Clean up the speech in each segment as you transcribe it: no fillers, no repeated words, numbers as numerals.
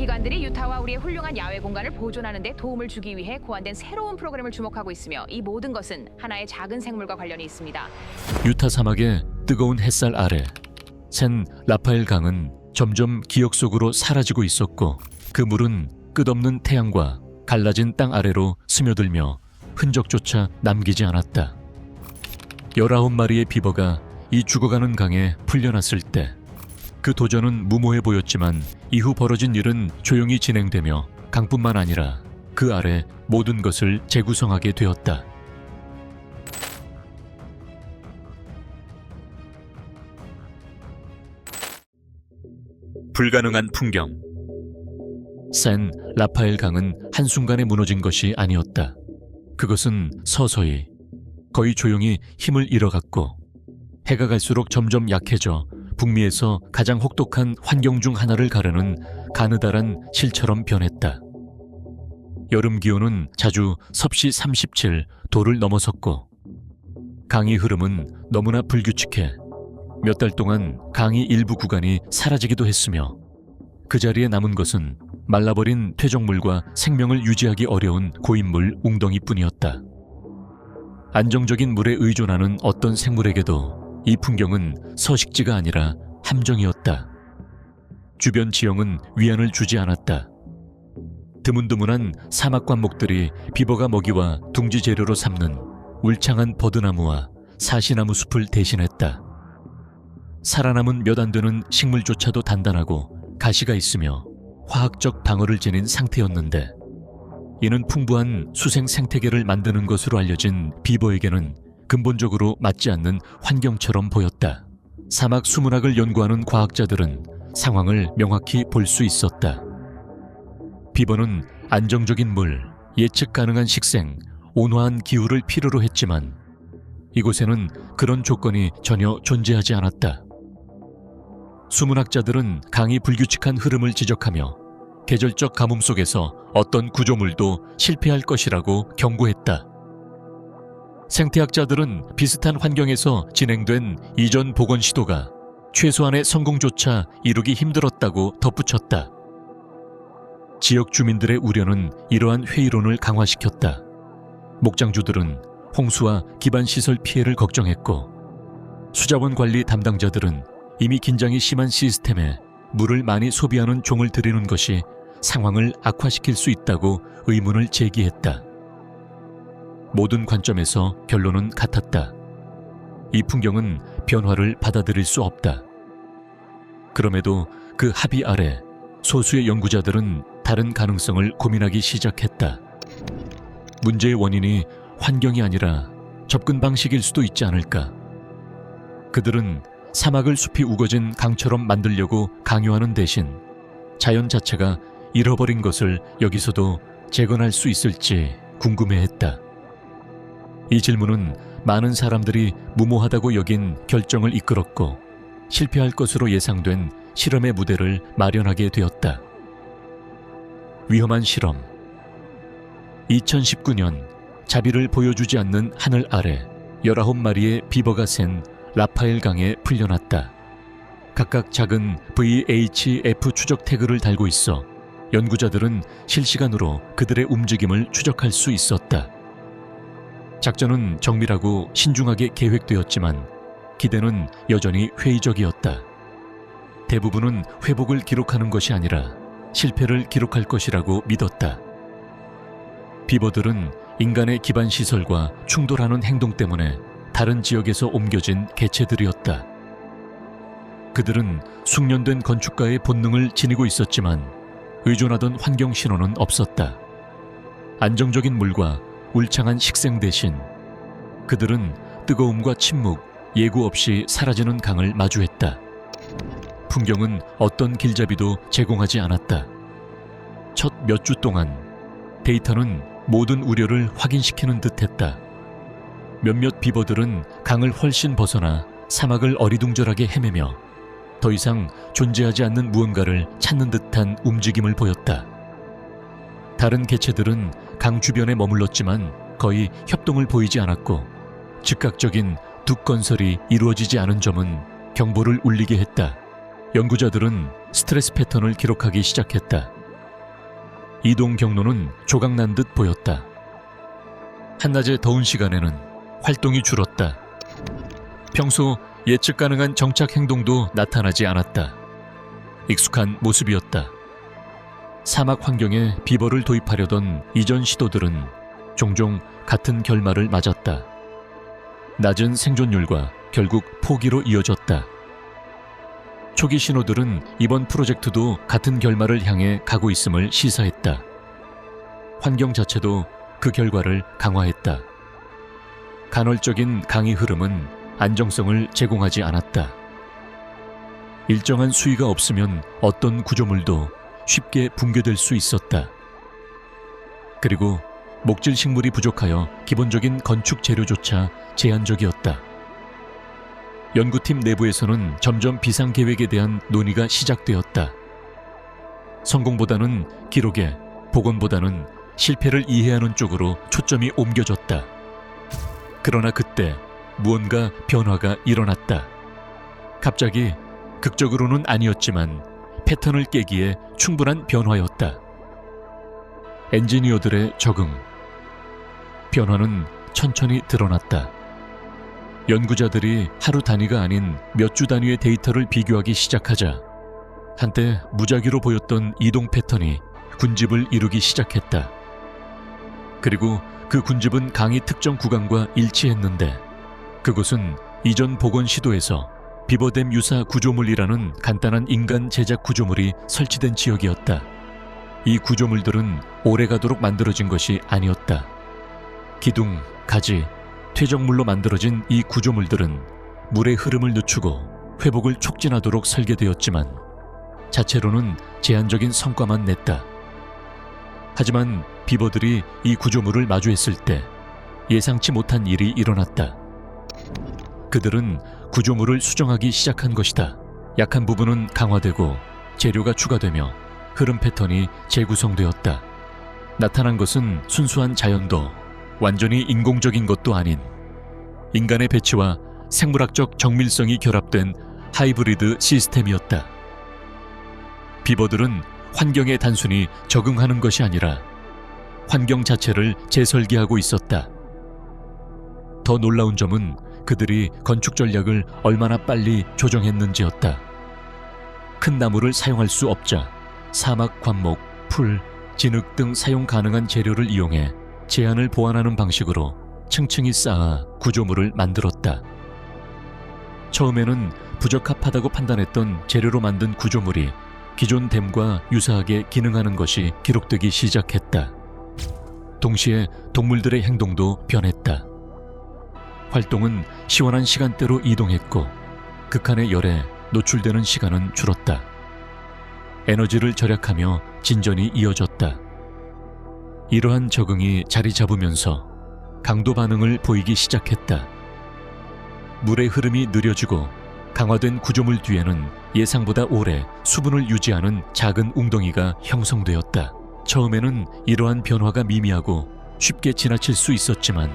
기관들이 유타와 우리의 훌륭한 야외 공간을 보존하는 데 도움을 주기 위해 고안된 새로운 프로그램을 주목하고 있으며 이 모든 것은 하나의 작은 생물과 관련이 있습니다. 유타 사막의 뜨거운 햇살 아래 샌 라파엘 강은 점점 기억 속으로 사라지고 있었고 그 물은 끝없는 태양과 갈라진 땅 아래로 스며들며 흔적조차 남기지 않았다. 19마리의 비버가 이 죽어가는 강에 풀려났을 때 그 도전은 무모해 보였지만 이후 벌어진 일은 조용히 진행되며 강뿐만 아니라 그 아래 모든 것을 재구성하게 되었다. 불가능한 풍경. 샌 라파엘 강은 한순간에 무너진 것이 아니었다. 그것은 서서히, 거의 조용히 힘을 잃어갔고 해가 갈수록 점점 약해져 북미에서 가장 혹독한 환경 중 하나를 가르는 가느다란 실처럼 변했다. 여름 기온은 자주 섭씨 37도를 넘어섰고 강의 흐름은 너무나 불규칙해 몇 달 동안 강의 일부 구간이 사라지기도 했으며 그 자리에 남은 것은 말라버린 퇴적물과 생명을 유지하기 어려운 고인물 웅덩이뿐이었다. 안정적인 물에 의존하는 어떤 생물에게도 이 풍경은 서식지가 아니라 함정이었다. 주변 지형은 위안을 주지 않았다. 드문드문한 사막 관목들이 비버가 먹이와 둥지 재료로 삼는 울창한 버드나무와 사시나무 숲을 대신했다. 살아남은 몇 안 되는 식물조차도 단단하고 가시가 있으며 화학적 방어를 지닌 상태였는데 이는 풍부한 수생 생태계를 만드는 것으로 알려진 비버에게는 근본적으로 맞지 않는 환경처럼 보였다. 사막 수문학을 연구하는 과학자들은 상황을 명확히 볼 수 있었다. 비버는 안정적인 물, 예측 가능한 식생, 온화한 기후를 필요로 했지만 이곳에는 그런 조건이 전혀 존재하지 않았다. 수문학자들은 강이 불규칙한 흐름을 지적하며 계절적 가뭄 속에서 어떤 구조물도 실패할 것이라고 경고했다. 생태학자들은 비슷한 환경에서 진행된 이전 복원 시도가 최소한의 성공조차 이루기 힘들었다고 덧붙였다. 지역 주민들의 우려는 이러한 회의론을 강화시켰다. 목장주들은 홍수와 기반시설 피해를 걱정했고 수자원 관리 담당자들은 이미 긴장이 심한 시스템에 물을 많이 소비하는 종을 들이는 것이 상황을 악화시킬 수 있다고 의문을 제기했다. 모든 관점에서 결론은 같았다. 이 풍경은 변화를 받아들일 수 없다. 그럼에도 그 합의 아래 소수의 연구자들은 다른 가능성을 고민하기 시작했다. 문제의 원인이 환경이 아니라 접근 방식일 수도 있지 않을까. 그들은 사막을 숲이 우거진 강처럼 만들려고 강요하는 대신 자연 자체가 잃어버린 것을 여기서도 재건할 수 있을지 궁금해했다. 이 질문은 많은 사람들이 무모하다고 여긴 결정을 이끌었고 실패할 것으로 예상된 실험의 무대를 마련하게 되었다. 위험한 실험. 2019년 자비를 보여주지 않는 하늘 아래 19마리의 비버가 샌 라파엘 강에 풀려났다. 각각 작은 VHF 추적 태그를 달고 있어 연구자들은 실시간으로 그들의 움직임을 추적할 수 있었다. 작전은 정밀하고 신중하게 계획되었지만 기대는 여전히 회의적이었다. 대부분은 회복을 기록하는 것이 아니라 실패를 기록할 것이라고 믿었다. 비버들은 인간의 기반 시설과 충돌하는 행동 때문에 다른 지역에서 옮겨진 개체들이었다. 그들은 숙련된 건축가의 본능을 지니고 있었지만 의존하던 환경 신호는 없었다. 안정적인 물과 울창한 식생 대신 그들은 뜨거움과 침묵, 예고 없이 사라지는 강을 마주했다. 풍경은 어떤 길잡이도 제공하지 않았다. 첫 몇 주 동안 데이터는 모든 우려를 확인시키는 듯했다. 몇몇 비버들은 강을 훨씬 벗어나 사막을 어리둥절하게 헤매며 더 이상 존재하지 않는 무언가를 찾는 듯한 움직임을 보였다. 다른 개체들은 강 주변에 머물렀지만 거의 협동을 보이지 않았고 즉각적인 둑 건설이 이루어지지 않은 점은 경보를 울리게 했다. 연구자들은 스트레스 패턴을 기록하기 시작했다. 이동 경로는 조각난 듯 보였다. 한낮의 더운 시간에는 활동이 줄었다. 평소 예측 가능한 정착 행동도 나타나지 않았다. 익숙한 모습이었다. 사막 환경에 비버를 도입하려던 이전 시도들은 종종 같은 결말을 맞았다. 낮은 생존율과 결국 포기로 이어졌다. 초기 신호들은 이번 프로젝트도 같은 결말을 향해 가고 있음을 시사했다. 환경 자체도 그 결과를 강화했다. 간헐적인 강의 흐름은 안정성을 제공하지 않았다. 일정한 수위가 없으면 어떤 구조물도 쉽게 붕괴될 수 있었다. 그리고 목질 식물이 부족하여 기본적인 건축 재료조차 제한적이었다. 연구팀 내부에서는 점점 비상 계획에 대한 논의가 시작되었다. 성공보다는 기록에, 복원보다는 실패를 이해하는 쪽으로 초점이 옮겨졌다. 그러나 그때 무언가 변화가 일어났다. 갑자기, 극적으로는 아니었지만 패턴을 깨기에 충분한 변화였다. 엔지니어들의 적응. 변화는 천천히 드러났다. 연구자들이 하루 단위가 아닌 몇 주 단위의 데이터를 비교하기 시작하자 한때 무작위로 보였던 이동 패턴이 군집을 이루기 시작했다. 그리고 그 군집은 강의 특정 구간과 일치했는데 그곳은 이전 복원 시도에서 비버댐 유사 구조물이라는 간단한 인간 제작 구조물이 설치된 지역이었다. 이 구조물들은 오래가도록 만들어진 것이 아니었다. 기둥, 가지, 퇴적물로 만들어진 이 구조물들은 물의 흐름을 늦추고 회복을 촉진하도록 설계되었지만 자체로는 제한적인 성과만 냈다. 하지만 비버들이 이 구조물을 마주했을 때 예상치 못한 일이 일어났다. 그들은 구조물을 수정하기 시작한 것이다. 약한 부분은 강화되고 재료가 추가되며 흐름 패턴이 재구성되었다. 나타난 것은 순수한 자연도 완전히 인공적인 것도 아닌 인간의 배치와 생물학적 정밀성이 결합된 하이브리드 시스템이었다. 비버들은 환경에 단순히 적응하는 것이 아니라 환경 자체를 재설계하고 있었다. 더 놀라운 점은 그들이 건축 전략을 얼마나 빨리 조정했는지였다. 큰 나무를 사용할 수 없자 사막 관목, 풀, 진흙 등 사용 가능한 재료를 이용해 제한을 보완하는 방식으로 층층이 쌓아 구조물을 만들었다. 처음에는 부적합하다고 판단했던 재료로 만든 구조물이 기존 댐과 유사하게 기능하는 것이 기록되기 시작했다. 동시에 동물들의 행동도 변했다. 활동은 시원한 시간대로 이동했고 극한의 열에 노출되는 시간은 줄었다. 에너지를 절약하며 진전이 이어졌다. 이러한 적응이 자리 잡으면서 강도 반응을 보이기 시작했다. 물의 흐름이 느려지고 강화된 구조물 뒤에는 예상보다 오래 수분을 유지하는 작은 웅덩이가 형성되었다. 처음에는 이러한 변화가 미미하고 쉽게 지나칠 수 있었지만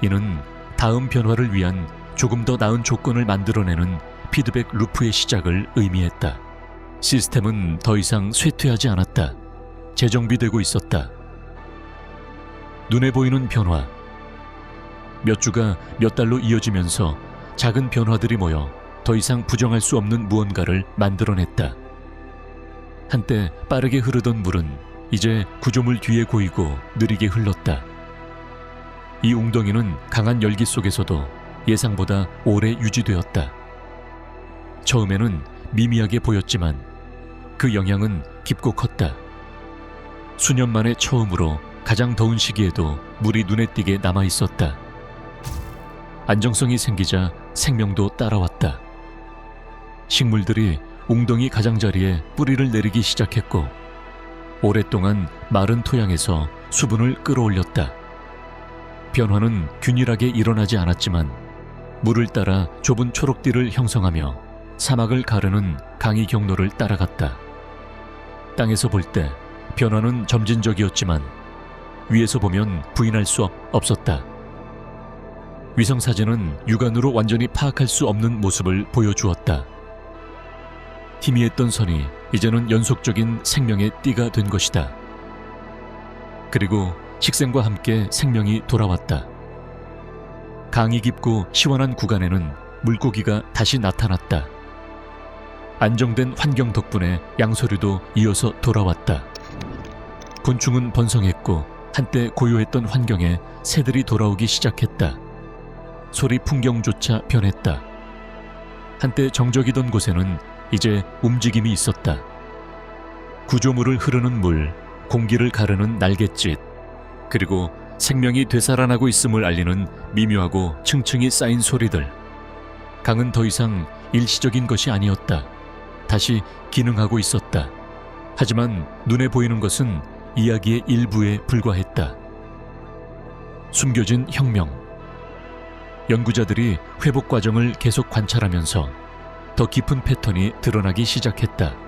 이는 다음 변화를 위한 조금 더 나은 조건을 만들어내는 피드백 루프의 시작을 의미했다. 시스템은 더 이상 쇠퇴하지 않았다. 재정비되고 있었다. 눈에 보이는 변화. 몇 주가 몇 달로 이어지면서 작은 변화들이 모여 더 이상 부정할 수 없는 무언가를 만들어냈다. 한때 빠르게 흐르던 물은 이제 구조물 뒤에 고이고 느리게 흘렀다. 이 웅덩이는 강한 열기 속에서도 예상보다 오래 유지되었다. 처음에는 미미하게 보였지만 그 영향은 깊고 컸다. 수년 만에 처음으로 가장 더운 시기에도 물이 눈에 띄게 남아있었다. 안정성이 생기자 생명도 따라왔다. 식물들이 웅덩이 가장자리에 뿌리를 내리기 시작했고 오랫동안 마른 토양에서 수분을 끌어올렸다. 변화는 균일하게 일어나지 않았지만 물을 따라 좁은 초록띠를 형성하며 사막을 가르는 강의 경로를 따라갔다. 땅에서 볼 때 변화는 점진적이었지만 위에서 보면 부인할 수 없었다. 위성사진은 육안으로 완전히 파악할 수 없는 모습을 보여주었다. 희미했던 선이 이제는 연속적인 생명의 띠가 된 것이다. 그리고 식생과 함께 생명이 돌아왔다. 강이 깊고 시원한 구간에는 물고기가 다시 나타났다. 안정된 환경 덕분에 양서류도 이어서 돌아왔다. 곤충은 번성했고 한때 고요했던 환경에 새들이 돌아오기 시작했다. 소리 풍경조차 변했다. 한때 정적이던 곳에는 이제 움직임이 있었다. 구조물을 흐르는 물, 공기를 가르는 날갯짓, 그리고 생명이 되살아나고 있음을 알리는 미묘하고 층층이 쌓인 소리들. 강은 더 이상 일시적인 것이 아니었다. 다시 기능하고 있었다. 하지만 눈에 보이는 것은 이야기의 일부에 불과했다. 숨겨진 혁명. 연구자들이 회복 과정을 계속 관찰하면서 더 깊은 패턴이 드러나기 시작했다.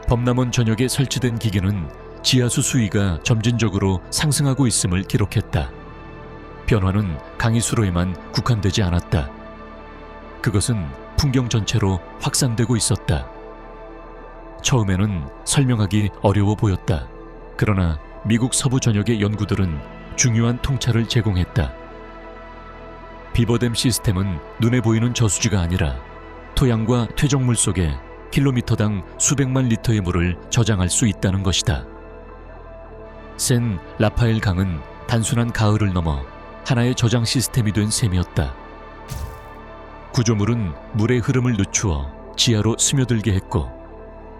범람원 전역에 설치된 기계는 지하수 수위가 점진적으로 상승하고 있음을 기록했다. 변화는 강의 수로에만 국한되지 않았다. 그것은 풍경 전체로 확산되고 있었다. 처음에는 설명하기 어려워 보였다. 그러나 미국 서부 전역의 연구들은 중요한 통찰을 제공했다. 비버댐 시스템은 눈에 보이는 저수지가 아니라 토양과 퇴적물 속에 킬로미터당 수백만 리터의 물을 저장할 수 있다는 것이다. 샌 라파엘 강은 단순한 가을을 넘어 하나의 저장 시스템이 된 셈이었다. 구조물은 물의 흐름을 늦추어 지하로 스며들게 했고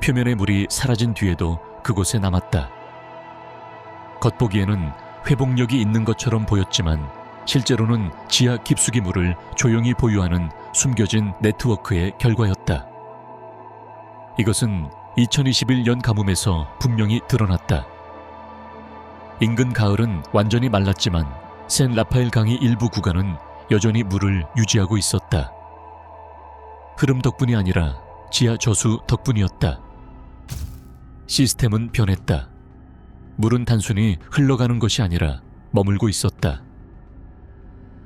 표면의 물이 사라진 뒤에도 그곳에 남았다. 겉보기에는 회복력이 있는 것처럼 보였지만 실제로는 지하 깊숙이 물을 조용히 보유하는 숨겨진 네트워크의 결과였다. 이것은 2021년 가뭄에서 분명히 드러났다. 인근 가을은 완전히 말랐지만 샌 라파엘 강의 일부 구간은 여전히 물을 유지하고 있었다. 흐름 덕분이 아니라 지하 저수 덕분이었다. 시스템은 변했다. 물은 단순히 흘러가는 것이 아니라 머물고 있었다.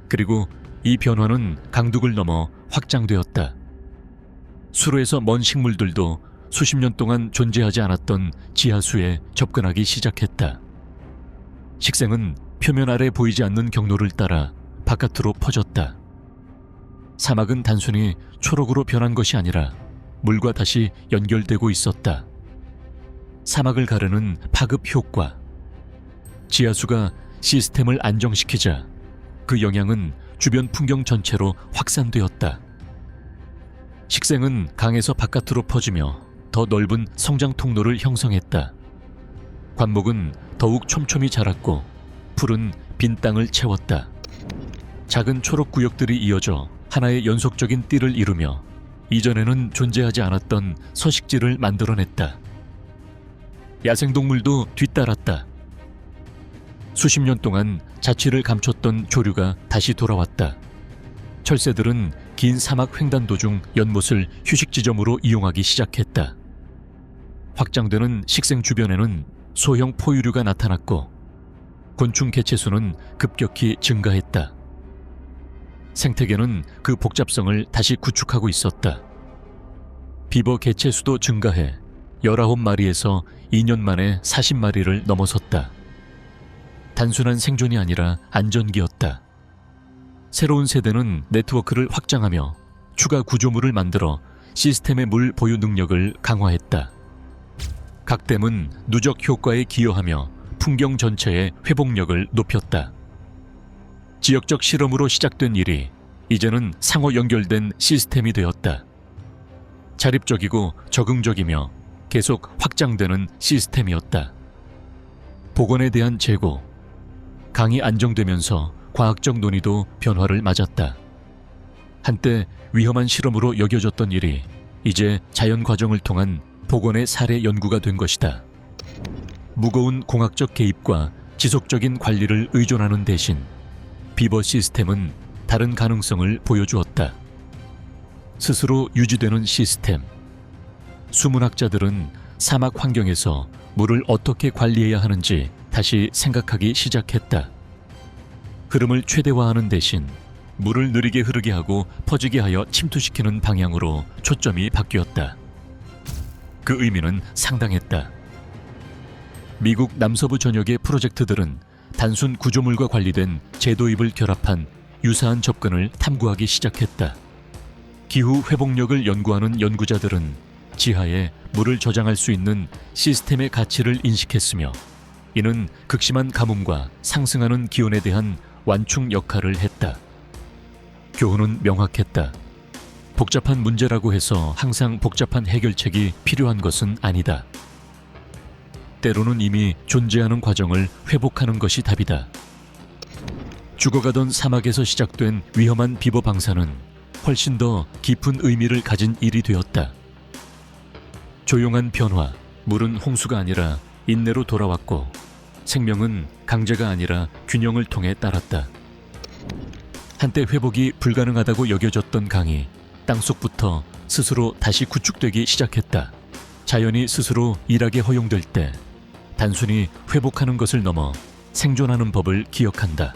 그리고 이 변화는 강둑을 넘어 확장되었다. 수로에서 먼 식물들도 수십 년 동안 존재하지 않았던 지하수에 접근하기 시작했다. 식생은 표면 아래 보이지 않는 경로를 따라 바깥으로 퍼졌다. 사막은 단순히 초록으로 변한 것이 아니라 물과 다시 연결되고 있었다. 사막을 가르는 파급 효과. 지하수가 시스템을 안정시키자 그 영향은 주변 풍경 전체로 확산되었다. 식생은 강에서 바깥으로 퍼지며 더 넓은 성장 통로를 형성했다. 관목은 더욱 촘촘히 자랐고 풀은 빈 땅을 채웠다. 작은 초록 구역들이 이어져 하나의 연속적인 띠를 이루며 이전에는 존재하지 않았던 서식지를 만들어냈다. 야생동물도 뒤따랐다. 수십 년 동안 자취를 감췄던 조류가 다시 돌아왔다. 철새들은 긴 사막 횡단도 중 연못을 휴식 지점으로 이용하기 시작했다. 확장되는 식생 주변에는 소형 포유류가 나타났고 곤충 개체수는 급격히 증가했다. 생태계는 그 복잡성을 다시 구축하고 있었다. 비버 개체수도 증가해 19마리에서 2년 만에 40마리를 넘어섰다. 단순한 생존이 아니라 안전기였다. 새로운 세대는 네트워크를 확장하며 추가 구조물을 만들어 시스템의 물 보유 능력을 강화했다. 각 댐은 누적 효과에 기여하며 풍경 전체의 회복력을 높였다. 지역적 실험으로 시작된 일이 이제는 상호 연결된 시스템이 되었다. 자립적이고 적응적이며 계속 확장되는 시스템이었다. 복원에 대한 재고. 강이 안정되면서 과학적 논의도 변화를 맞았다. 한때 위험한 실험으로 여겨졌던 일이 이제 자연 과정을 통한 복원의 사례 연구가 된 것이다. 무거운 공학적 개입과 지속적인 관리를 의존하는 대신 비버 시스템은 다른 가능성을 보여주었다. 스스로 유지되는 시스템. 수문학자들은 사막 환경에서 물을 어떻게 관리해야 하는지 다시 생각하기 시작했다. 흐름을 최대화하는 대신 물을 느리게 흐르게 하고 퍼지게 하여 침투시키는 방향으로 초점이 바뀌었다. 그 의미는 상당했다. 미국 남서부 전역의 프로젝트들은 단순 구조물과 관리된 제도입을 결합한 유사한 접근을 탐구하기 시작했다. 기후 회복력을 연구하는 연구자들은 지하에 물을 저장할 수 있는 시스템의 가치를 인식했으며, 이는 극심한 가뭄과 상승하는 기온에 대한 완충 역할을 했다. 교훈은 명확했다. 복잡한 문제라고 해서 항상 복잡한 해결책이 필요한 것은 아니다. 때로는 이미 존재하는 과정을 회복하는 것이 답이다. 죽어가던 사막에서 시작된 위험한 비버 방사는 훨씬 더 깊은 의미를 가진 일이 되었다. 조용한 변화, 물은 홍수가 아니라 인내로 돌아왔고, 생명은 강제가 아니라 균형을 통해 따랐다. 한때 회복이 불가능하다고 여겨졌던 강이 땅속부터 스스로 다시 구축되기 시작했다. 자연이 스스로 일하게 허용될 때 단순히 회복하는 것을 넘어 생존하는 법을 기억한다.